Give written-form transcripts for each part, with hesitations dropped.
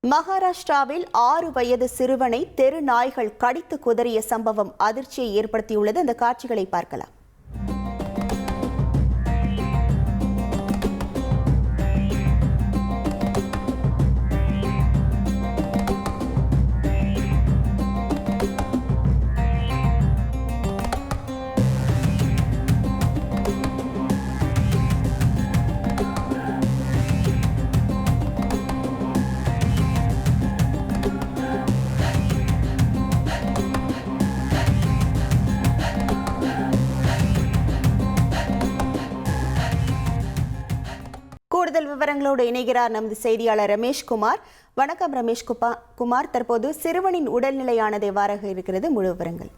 மகாராஷ்டிராவில் 6 வயது சிறுவனை தெரு நாய்கள் கடித்து குதறிய சம்பவம் அதிர்ச்சியை ஏற்படுத்தியுள்ளது. அந்த காட்சிகளை பார்க்கலாம். கூடுதல் விவரங்களோடு இணைகிறார் நமது செய்தியாளர் ரமேஷ்குமார். வணக்கம் ரமேஷ்குமார். தற்போது சிறுவனின் உடல்நிலையானது எவ்வாறாக இருக்கிறது? முழு விவரங்கள்.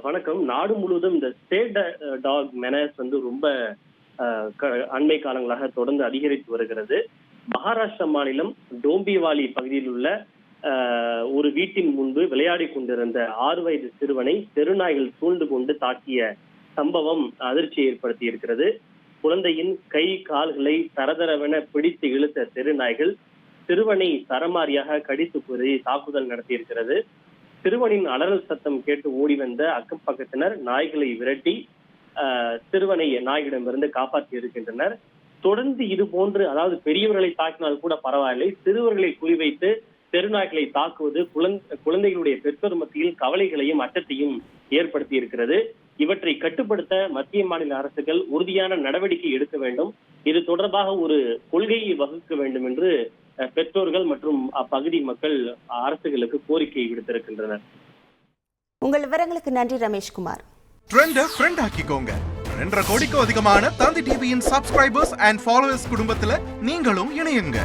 வணக்கம். நாடு முழுவதும் இந்த ஸ்டேட் டாக் மெனஸ் ரொம்ப அண்மை காலங்களாக தொடர்ந்து அதிகரித்து வருகிறது. மகாராஷ்டிரா மாநிலம் டோம்பிவாலி பகுதியில் உள்ள ஒரு வீட்டின் முன்பு விளையாடி கொண்டிருந்த 6 வயது சிறுவனை தெருநாய்கள் சூழ்ந்து கொண்டு தாக்கிய சம்பவம் அதிர்ச்சி ஏற்படுத்தி இருக்கிறது. குழந்தையின் கை கால்களை தரதரவென பிடித்து இழுத்த தெருநாய்கள் சிறுவனை சரமாரியாக கடித்து கூறி தாக்குதல் நடத்தியிருக்கிறது. சிறுவனின் அலறல் சத்தம் கேட்டு ஓடி வந்த அக்கம் பக்கத்தினர் நாய்களை விரட்டி சிறுவனை நாய்களிடமிருந்து காப்பாற்றி இருக்கின்றனர். தொடர்ந்து இது போன்று, அதாவது பெரியவர்களை தாக்கினால் கூட பரவாயில்லை, சிறுவர்களை குறிவைத்து தெருநாய்களை தாக்குவது குழந்தைகளுடைய பெற்றோர் மத்தியில் கவலைகளையும் அச்சத்தையும் ஏற்படுத்தி இருக்கிறது. இவற்றை கட்டுப்படுத்த மத்திய மாநில அரசுகள் உறுதியான நடவடிக்கை எடுக்க வேண்டும். இது தொடர்பாக ஒரு கொள்கையை வகுக்க வேண்டும் என்று பெற்றோர்கள் மற்றும் அப்பகுதி மக்கள் அரசுகளுக்கு கோரிக்கை விடுத்திருக்கின்றனர். உங்கள் விவரங்களுக்கு நன்றி ரமேஷ்குமார். ட்ரெண்ட ஃப்ரெண்ட் ஆக்கிக்கோங்க. 2.5 கோடிக்கும் அதிகமான தந்தி டிவியின் சப்ஸ்கிரைபர்ஸ் அண்ட் ஃபாலோவர்ஸ் குடும்பத்துல நீங்களும் இணையுங்க.